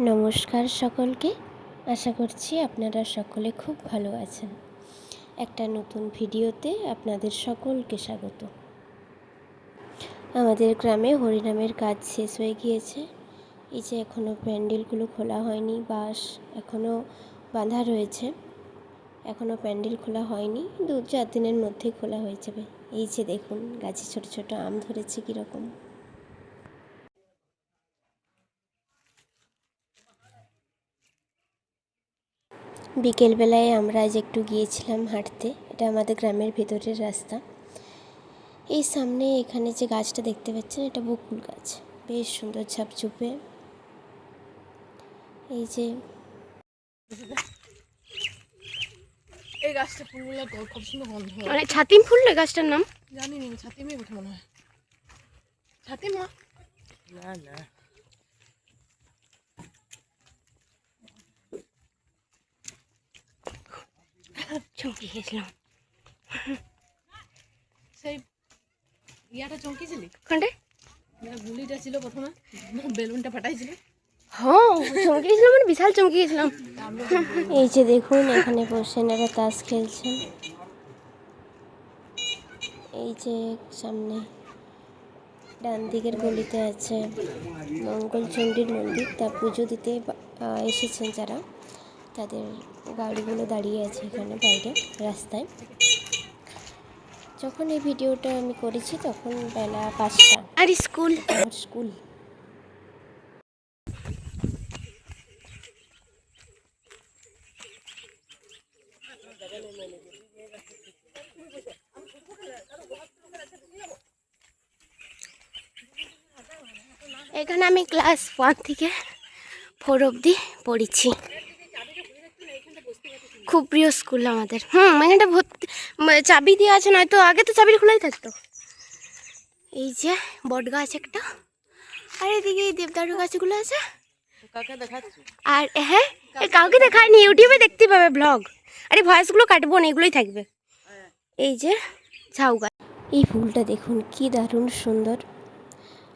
নমস্কার সকলকে। আশা করছি আপনারা সকলে খুব ভালো আছেন। একটা নতুন ভিডিওতে আপনাদের সকলকে স্বাগত। আমাদের গ্রামে হরিনামের কাজ শেষ হয়ে গিয়েছে। এই যে এখনও প্যান্ডেলগুলো খোলা হয়নি, বাঁশ এখনও বাঁধা রয়েছে, এখনও প্যান্ডেল খোলা হয়নি, 2-4 দিনের মধ্যেই খোলা হয়ে যাবে। এই যে দেখুন গাছে ছোট ছোট আম ধরেছে কীরকম। বিকেলবেলায় আমরা আজ একটু গিয়েছিলাম হাঁটতে। এটা আমাদের গ্রামের ভেতরের রাস্তা। এই সামনে এখানে যে গাছটা দেখতে পাচ্ছেন, এটা বকুল গাছ, বেশ সুন্দর ঝাপঝুপে। এই যে এই গাছটা ফুলগুলো খুব সুন্দর গন্ধ, মানে ছাতিম ফুল না গাছটার নাম জানি না, ছাতিমই বটে মনে হয়। ছাতিম না, না চমকে গেছিলাম। সেই ইয়াটা চমকেছিলি কোনটা? গুলিটা ছিল প্রথমে, বেলুনটা ফাটাইছিল। হ্যাঁ চমকে গেছিলাম, মানে বিশাল চমকে গেছিলাম। এই যে দেখুন এখানে বসে এনারা তাস খেলছেন। এই যে সামনে ডান দিকের গলিতে আছে মঙ্গলচণ্ডীর মন্দির, তা পুজো দিতে এসেছেন যারা, তাদের গাড়িগুলো দাঁড়িয়ে আছে এখানে বাইরে রাস্তায়। যখন এই ভিডিওটা আমি করেছি তখন বেলা 5টা, আর স্কুল এখানে আমি ক্লাস 1 থেকে 4 অবধি পড়েছি। খুব প্রিয় স্কুল আমাদের। এখানটা ভর্তি চাবি দিয়ে আছে, নয়তো আগে তো চাবি খোলাই থাকতো। এই যে বট গাছ একটা, আর এদিকে এই দেবদারু গাছগুলো আছে। আর হ্যাঁ, কাউকে দেখায়নি, ইউটিউবে দেখতে পাবে ব্লগ। আরে ভয়েসগুলো কাটবো না, এগুলোই থাকবে। এই যে ঝাউ গাছ। এই ফুলটা দেখুন কি দারুণ সুন্দর।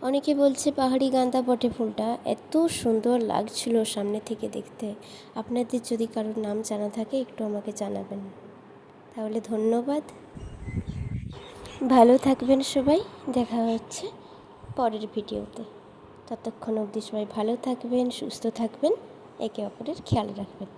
অনেকে বলছে পাহাড়ি গাঁদা বটে ফুলটা, এত সুন্দর লাগছিল সামনে থেকে দেখতে। আপনাদের যদি কারোর নাম জানা থাকে একটু আমাকে জানাবেন। তাহলে ধন্যবাদ, ভালো থাকবেন সবাই। দেখা হচ্ছে পরের ভিডিওতে। ততক্ষণ অবধি সবাই ভালো থাকবেন, সুস্থ থাকবেন, একে অপরের খেয়াল রাখবেন।